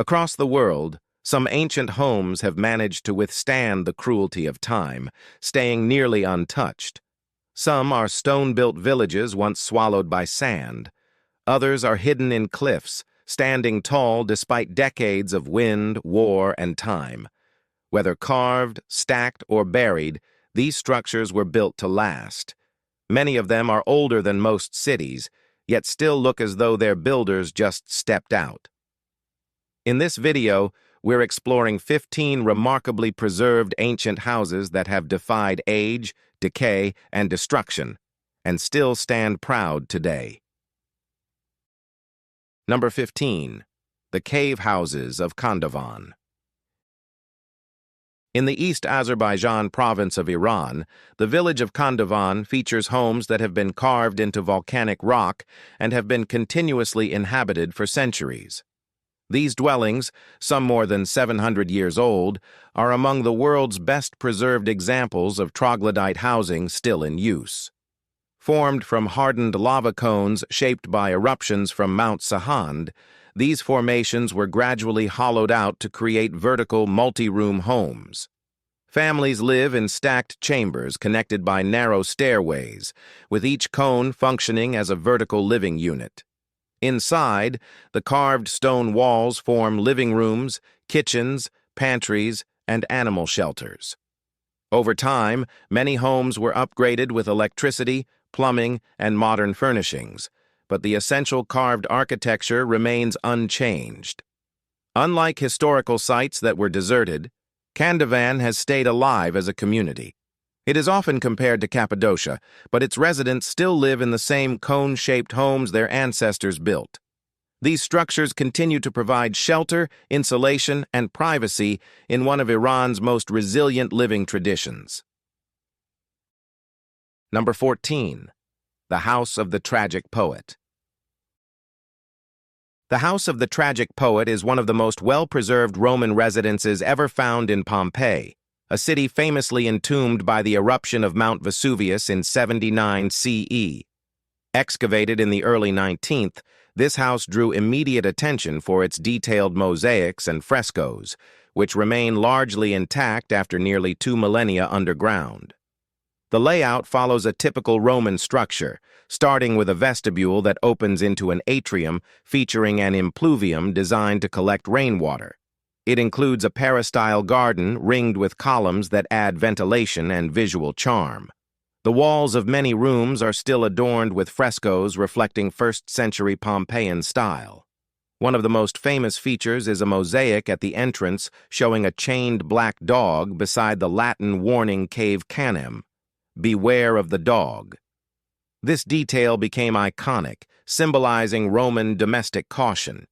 Across the world, some ancient homes have managed to withstand the cruelty of time, staying nearly untouched. Some are stone-built villages once swallowed by sand. Others are hidden in cliffs, standing tall despite decades of wind, war, and time. Whether carved, stacked, or buried, these structures were built to last. Many of them are older than most cities, yet still look as though their builders just stepped out. In this video, we're exploring 15 remarkably preserved ancient houses that have defied age, decay, and destruction, and still stand proud today. Number 15. The Cave Houses of Khandavan. In the East Azerbaijan province of Iran, the village of Khandavan features homes that have been carved into volcanic rock and have been continuously inhabited for centuries. These dwellings, some more than 700 years old, are among the world's best preserved examples of troglodyte housing still in use. Formed from hardened lava cones shaped by eruptions from Mount Sahand, these formations were gradually hollowed out to create vertical multi-room homes. Families live in stacked chambers connected by narrow stairways, with each cone functioning as a vertical living unit. Inside, the carved stone walls form living rooms, kitchens, pantries, and animal shelters. Over time, many homes were upgraded with electricity, plumbing, and modern furnishings, but the essential carved architecture remains unchanged. Unlike historical sites that were deserted, Khandavan has stayed alive as a community. It is often compared to Cappadocia, but its residents still live in the same cone-shaped homes their ancestors built. These structures continue to provide shelter, insulation, and privacy in one of Iran's most resilient living traditions. Number 14. The House of the Tragic Poet. The House of the Tragic Poet is one of the most well-preserved Roman residences ever found in Pompeii, a city famously entombed by the eruption of Mount Vesuvius in 79 CE. Excavated in the early 19th, this house drew immediate attention for its detailed mosaics and frescoes, which remain largely intact after nearly 2 millennia underground. The layout follows a typical Roman structure, starting with a vestibule that opens into an atrium featuring an impluvium designed to collect rainwater. It includes a peristyle garden ringed with columns that add ventilation and visual charm. The walls of many rooms are still adorned with frescoes reflecting first-century Pompeian style. One of the most famous features is a mosaic at the entrance showing a chained black dog beside the Latin warning cave canem, "Beware of the dog." This detail became iconic, symbolizing Roman domestic caution.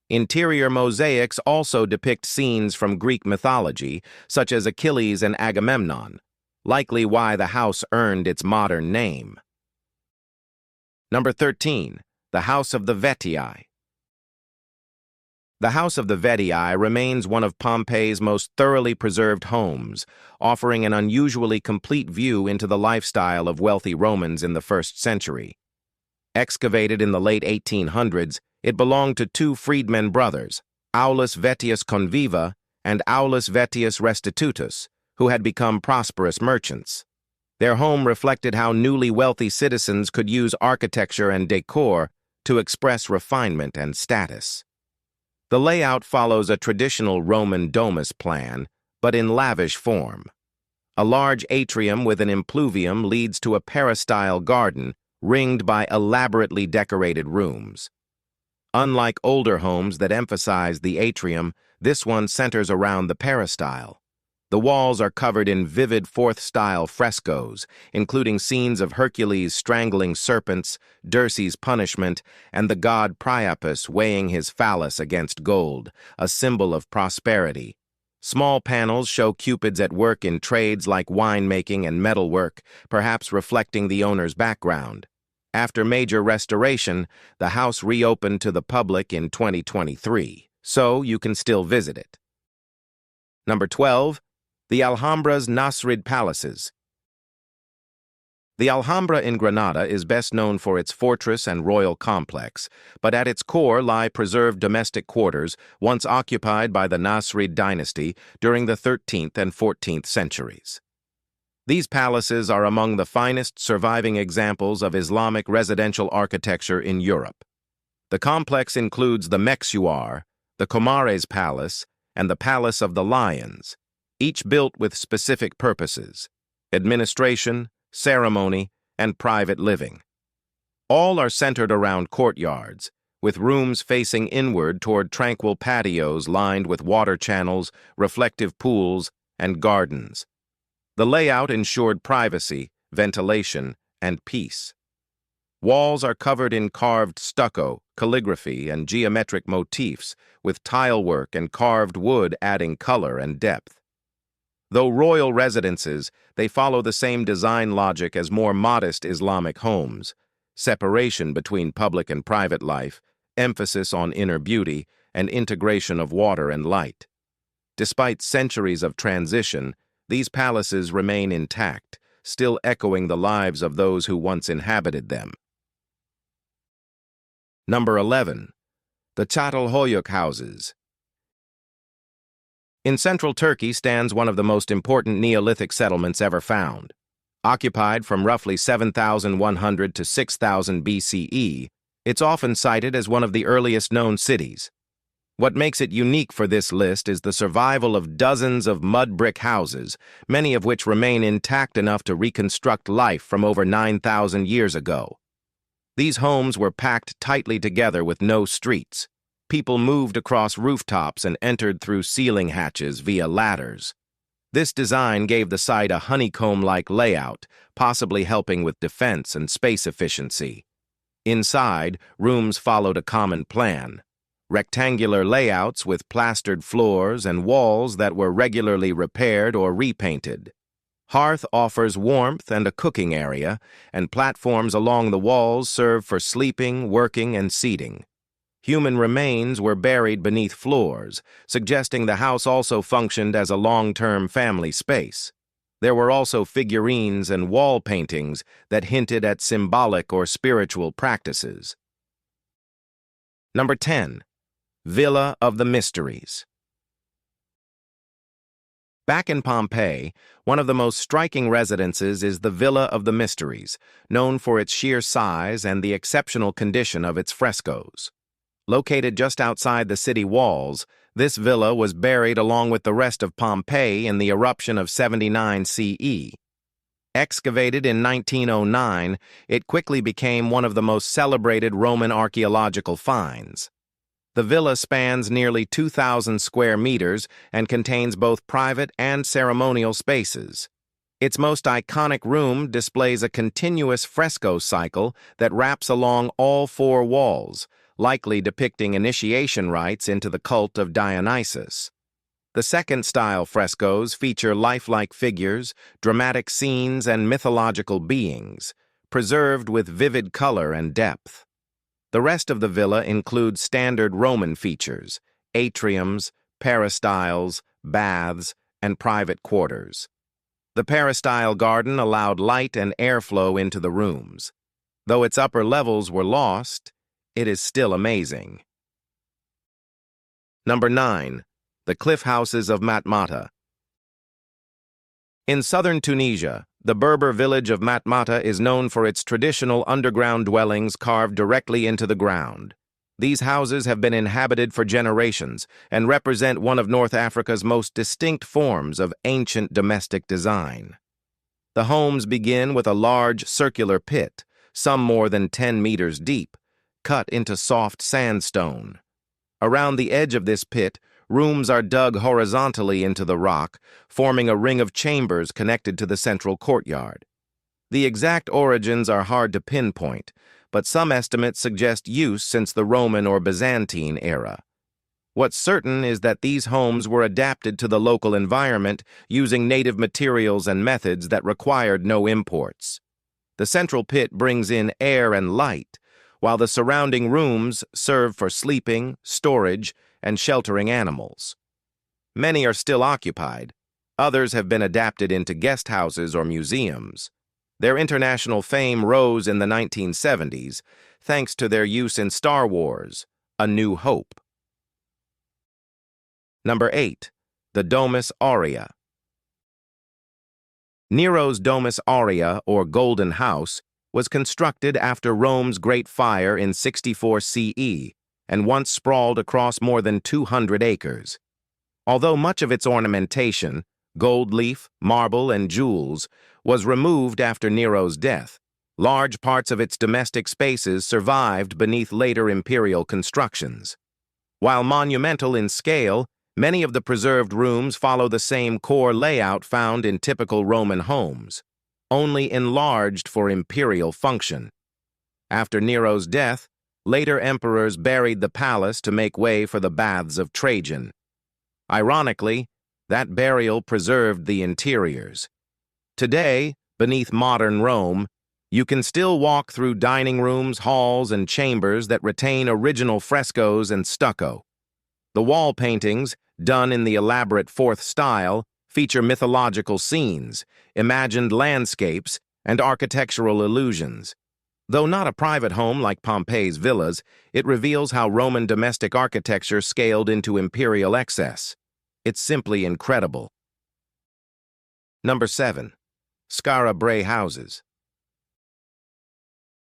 Interior mosaics also depict scenes from Greek mythology, such as Achilles and Agamemnon, likely why the house earned its modern name. Number 13. The House of the Vetii. The House of the Vetii remains one of Pompeii's most thoroughly preserved homes, offering an unusually complete view into the lifestyle of wealthy Romans in the 1st century. Excavated in the late 1800s, it belonged to 2 freedmen brothers, Aulus Vettius Conviva and Aulus Vettius Restitutus, who had become prosperous merchants. Their home reflected how newly wealthy citizens could use architecture and decor to express refinement and status. The layout follows a traditional Roman domus plan, but in lavish form. A large atrium with an impluvium leads to a peristyle garden ringed by elaborately decorated rooms. Unlike older homes that emphasize the atrium, this one centers around the peristyle. The walls are covered in vivid 4th-style frescoes, including scenes of Hercules strangling serpents, Dirce's punishment, and the god Priapus weighing his phallus against gold, a symbol of prosperity. Small panels show Cupids at work in trades like winemaking and metalwork, perhaps reflecting the owner's background. After major restoration, the house reopened to the public in 2023, so you can still visit it. Number 12. The Alhambra's Nasrid Palaces. The Alhambra in Granada is best known for its fortress and royal complex, but at its core lie preserved domestic quarters once occupied by the Nasrid dynasty during the 13th and 14th centuries. These palaces are among the finest surviving examples of Islamic residential architecture in Europe. The complex includes the Meksuar, the Comares Palace, and the Palace of the Lions, each built with specific purposes: administration, ceremony, and private living. All are centered around courtyards, with rooms facing inward toward tranquil patios lined with water channels, reflective pools, and gardens. The layout ensured privacy, ventilation, and peace. Walls are covered in carved stucco, calligraphy, and geometric motifs, with tilework and carved wood adding color and depth. Though royal residences, they follow the same design logic as more modest Islamic homes: separation between public and private life, emphasis on inner beauty, and integration of water and light. Despite centuries of transition, these palaces remain intact, still echoing the lives of those who once inhabited them. Number 11. The Çatalhöyük houses. In central Turkey stands one of the most important Neolithic settlements ever found. Occupied from roughly 7,100 to 6,000 BCE, it's often cited as one of the earliest known cities. What makes it unique for this list is the survival of dozens of mud brick houses, many of which remain intact enough to reconstruct life from over 9,000 years ago. These homes were packed tightly together with no streets. People moved across rooftops and entered through ceiling hatches via ladders. This design gave the site a honeycomb-like layout, possibly helping with defense and space efficiency. Inside, rooms followed a common plan: rectangular layouts with plastered floors and walls that were regularly repaired or repainted. Hearth offers warmth and a cooking area, and platforms along the walls serve for sleeping, working, and seating. Human remains were buried beneath floors, suggesting the house also functioned as a long-term family space. There were also figurines and wall paintings that hinted at symbolic or spiritual practices. Number 10. Villa of the Mysteries. Back in Pompeii, one of the most striking residences is the Villa of the Mysteries, known for its sheer size and the exceptional condition of its frescoes. Located just outside the city walls, this villa was buried along with the rest of Pompeii in the eruption of 79 CE. Excavated in 1909, it quickly became one of the most celebrated Roman archaeological finds. The villa spans nearly 2,000 square meters and contains both private and ceremonial spaces. Its most iconic room displays a continuous fresco cycle that wraps along all four walls, likely depicting initiation rites into the cult of Dionysus. The second-style frescoes feature lifelike figures, dramatic scenes, and mythological beings, preserved with vivid color and depth. The rest of the villa includes standard Roman features: atriums, peristyles, baths, and private quarters. The peristyle garden allowed light and airflow into the rooms. Though its upper levels were lost, it is still amazing. Number 9. The Cliff Houses of Matmata. In southern Tunisia, the Berber village of Matmata is known for its traditional underground dwellings carved directly into the ground. These houses have been inhabited for generations and represent one of North Africa's most distinct forms of ancient domestic design. The homes begin with a large circular pit, some more than 10 meters deep, cut into soft sandstone. Around the edge of this pit, rooms are dug horizontally into the rock, forming a ring of chambers connected to the central courtyard. The exact origins are hard to pinpoint, but some estimates suggest use since the Roman or Byzantine era. What's certain is that these homes were adapted to the local environment using native materials and methods that required no imports. The central pit brings in air and light, while the surrounding rooms serve for sleeping, storage, and sheltering animals. Many are still occupied. Others have been adapted into guest houses or museums. Their international fame rose in the 1970s thanks to their use in Star Wars: A New Hope. Number 8. The Domus Aurea. Nero's Domus Aurea, or Golden House, was constructed after Rome's Great Fire in 64 CE and once sprawled across more than 200 acres. Although much of its ornamentation, gold leaf, marble, and jewels, was removed after Nero's death, large parts of its domestic spaces survived beneath later imperial constructions. While monumental in scale, many of the preserved rooms follow the same core layout found in typical Roman homes, only enlarged for imperial function. After Nero's death, later emperors buried the palace to make way for the baths of Trajan. Ironically, that burial preserved the interiors. Today, beneath modern Rome, you can still walk through dining rooms, halls, and chambers that retain original frescoes and stucco. The wall paintings, done in the elaborate Fourth style, feature mythological scenes, imagined landscapes, and architectural illusions. Though not a private home like Pompeii's villas, it reveals how Roman domestic architecture scaled into imperial excess. It's simply incredible. Number 7. Skara Brae houses.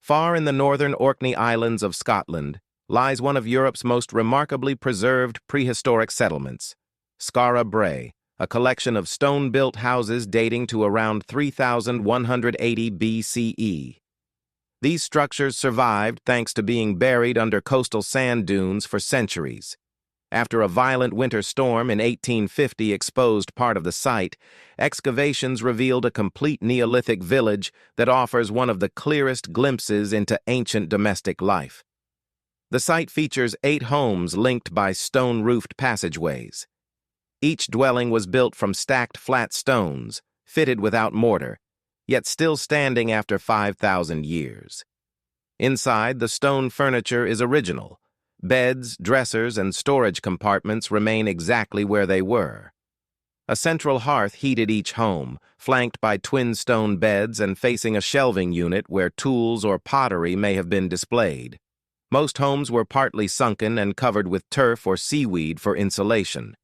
Far in the northern Orkney Islands of Scotland lies one of Europe's most remarkably preserved prehistoric settlements, Skara Brae, a collection of stone-built houses dating to around 3180 BCE. These structures survived thanks to being buried under coastal sand dunes for centuries. After a violent winter storm in 1850 exposed part of the site, excavations revealed a complete Neolithic village that offers one of the clearest glimpses into ancient domestic life. The site features 8 homes linked by stone-roofed passageways. Each dwelling was built from stacked flat stones, fitted without mortar, yet still standing after 5,000 years. Inside, the stone furniture is original. Beds, dressers, and storage compartments remain exactly where they were. A central hearth heated each home, flanked by twin stone beds and facing a shelving unit where tools or pottery may have been displayed. Most homes were partly sunken and covered with turf or seaweed for insulation.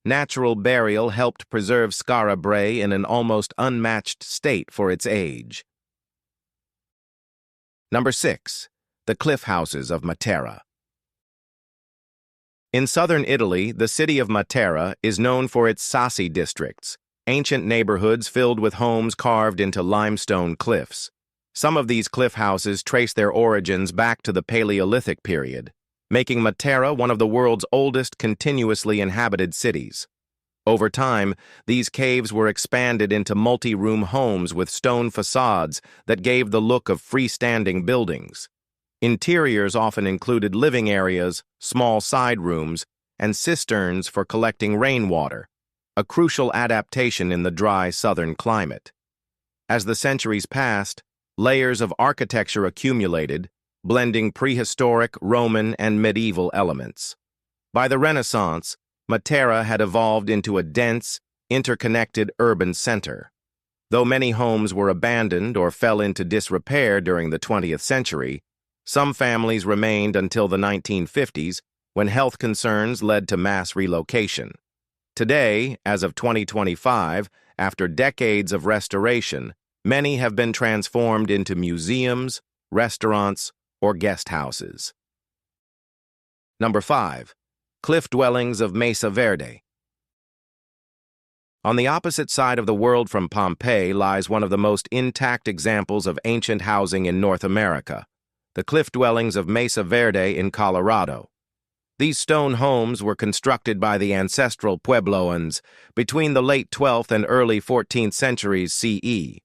Natural burial helped preserve Skara Brae in an almost unmatched state for its age. Number 6. The Cliff Houses of Matera. In southern Italy, the city of Matera is known for its Sassi districts, ancient neighborhoods filled with homes carved into limestone cliffs. Some of these cliff houses trace their origins back to the Paleolithic period, making Matera one of the world's oldest continuously inhabited cities. Over time, these caves were expanded into multi-room homes with stone facades that gave the look of freestanding buildings. Interiors often included living areas, small side rooms, and cisterns for collecting rainwater, a crucial adaptation in the dry southern climate. As the centuries passed, layers of architecture accumulated, blending prehistoric, Roman, and medieval elements. By the Renaissance, Matera had evolved into a dense, interconnected urban center. Though many homes were abandoned or fell into disrepair during the 20th century, some families remained until the 1950s, when health concerns led to mass relocation. Today, as of 2025, after decades of restoration, many have been transformed into museums, restaurants, or guest houses. Number 5. Cliff Dwellings of Mesa Verde. On the opposite side of the world from Pompeii lies one of the most intact examples of ancient housing in North America, the cliff dwellings of Mesa Verde in Colorado. These stone homes were constructed by the ancestral Puebloans between the late 12th and early 14th centuries CE.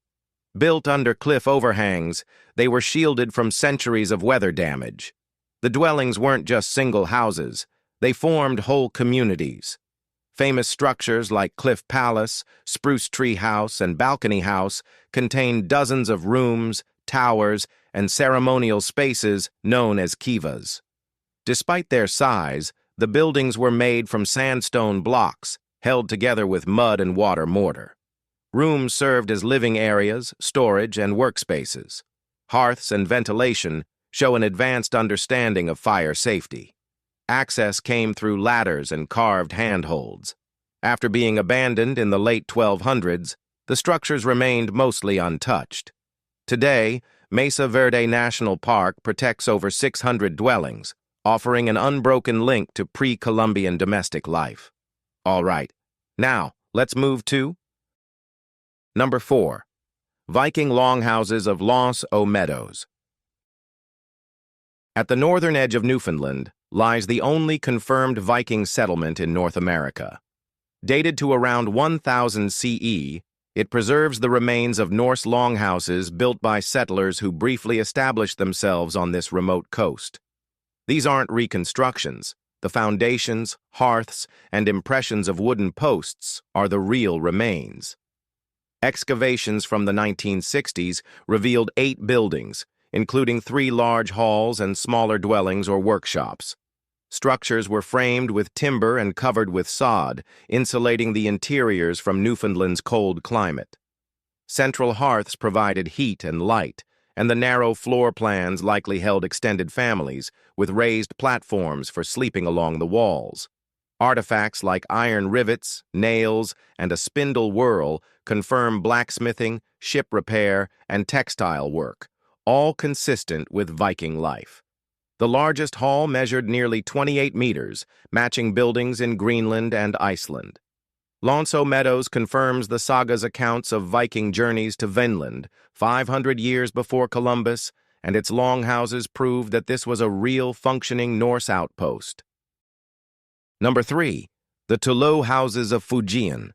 Built under cliff overhangs, they were shielded from centuries of weather damage. The dwellings weren't just single houses, they formed whole communities. Famous structures like Cliff Palace, Spruce Tree House, and Balcony House contained dozens of rooms, towers, and ceremonial spaces known as kivas. Despite their size, the buildings were made from sandstone blocks, held together with mud and water mortar. Rooms served as living areas, storage, and workspaces. Hearths and ventilation show an advanced understanding of fire safety. Access came through ladders and carved handholds. After being abandoned in the late 1200s, the structures remained mostly untouched. Today, Mesa Verde National Park protects over 600 dwellings, offering an unbroken link to pre-Columbian domestic life. All right, now let's move to Number 4. Viking Longhouses of Los Meadows. At the northern edge of Newfoundland lies the only confirmed Viking settlement in North America. Dated to around 1000 CE, it preserves the remains of Norse longhouses built by settlers who briefly established themselves on this remote coast. These aren't reconstructions. The foundations, hearths, and impressions of wooden posts are the real remains. Excavations from the 1960s revealed 8 buildings, including 3 large halls and smaller dwellings or workshops. Structures were framed with timber and covered with sod, insulating the interiors from Newfoundland's cold climate. Central hearths provided heat and light, and the narrow floor plans likely held extended families, with raised platforms for sleeping along the walls. Artifacts like iron rivets, nails, and a spindle whorl confirm blacksmithing, ship repair, and textile work, all consistent with Viking life. The largest hall measured nearly 28 meters, matching buildings in Greenland and Iceland. Los Meadows confirms the saga's accounts of Viking journeys to Vinland 500 years before Columbus, and its longhouses prove that this was a real functioning Norse outpost. Number 3. The Tulou Houses of Fujian.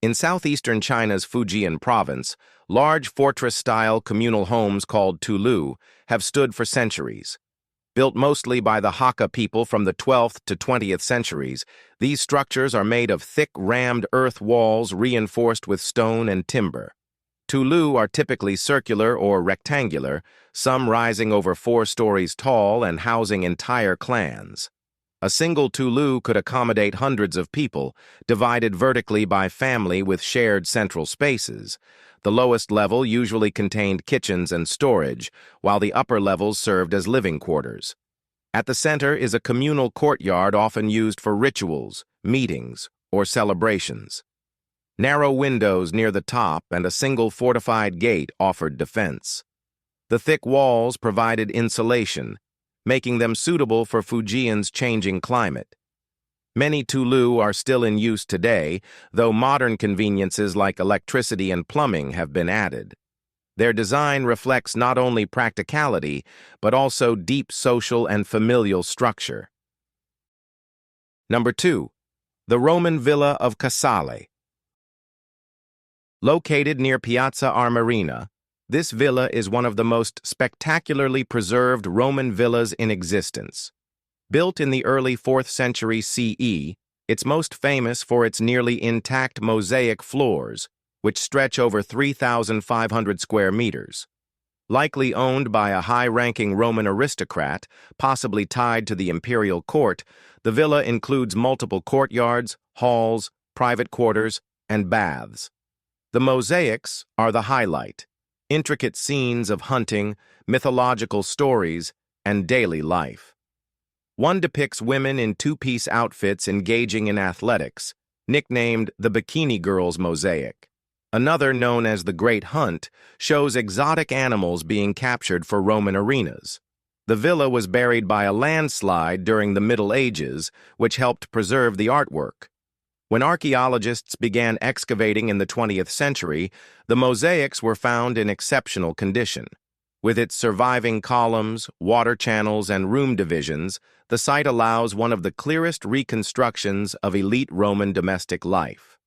In southeastern China's Fujian province, large fortress-style communal homes called tulou have stood for centuries. Built mostly by the Hakka people from the 12th to 20th centuries, these structures are made of thick rammed earth walls reinforced with stone and timber. Tulou are typically circular or rectangular, some rising over 4 stories tall and housing entire clans. A single tulou could accommodate hundreds of people, divided vertically by family with shared central spaces. The lowest level usually contained kitchens and storage, while the upper levels served as living quarters. At the center is a communal courtyard often used for rituals, meetings, or celebrations. Narrow windows near the top and a single fortified gate offered defense. The thick walls provided insulation, making them suitable for Fujian's changing climate. Many tulou are still in use today, though modern conveniences like electricity and plumbing have been added. Their design reflects not only practicality, but also deep social and familial structure. Number 2. The Roman Villa of Casale. Located near Piazza Armerina, this villa is one of the most spectacularly preserved Roman villas in existence. Built in the early 4th century CE, it's most famous for its nearly intact mosaic floors, which stretch over 3,500 square meters. Likely owned by a high-ranking Roman aristocrat, possibly tied to the imperial court, the villa includes multiple courtyards, halls, private quarters, and baths. The mosaics are the highlight. Intricate scenes of hunting, mythological stories, and daily life. One depicts women in 2-piece outfits engaging in athletics, nicknamed the Bikini Girls mosaic. Another, known as the Great Hunt, shows exotic animals being captured for Roman arenas. The villa was buried by a landslide during the Middle Ages, which helped preserve the artwork. When archaeologists began excavating in the 20th century, the mosaics were found in exceptional condition. With its surviving columns, water channels, and room divisions, the site allows one of the clearest reconstructions of elite Roman domestic life.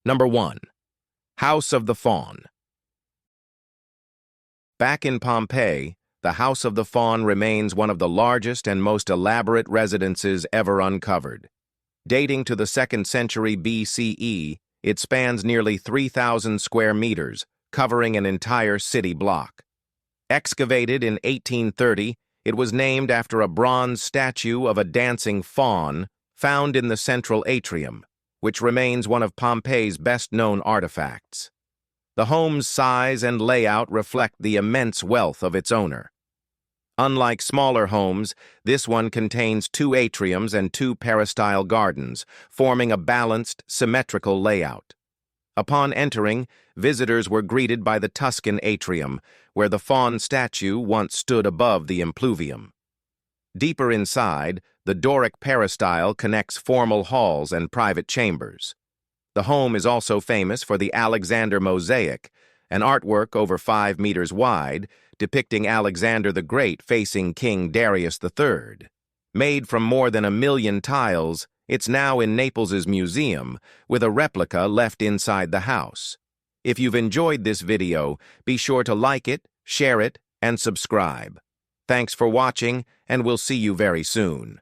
Number 1. House of the Faun. Back in Pompeii, the House of the Faun remains one of the largest and most elaborate residences ever uncovered. Dating to the 2nd century BCE, it spans nearly 3,000 square meters, covering an entire city block. Excavated in 1830, it was named after a bronze statue of a dancing faun found in the central atrium, which remains one of Pompeii's best-known artifacts. The home's size and layout reflect the immense wealth of its owner. Unlike smaller homes, this one contains 2 atriums and 2 peristyle gardens, forming a balanced, symmetrical layout. Upon entering, visitors were greeted by the Tuscan atrium, where the faun statue once stood above the impluvium. Deeper inside, the Doric peristyle connects formal halls and private chambers. The home is also famous for the Alexander mosaic, an artwork over 5 meters wide, depicting Alexander the Great facing King Darius III. Made from more than 1 million tiles, it's now in Naples's museum, with a replica left inside the house. If you've enjoyed this video, be sure to like it, share it, and subscribe. Thanks for watching, and we'll see you very soon.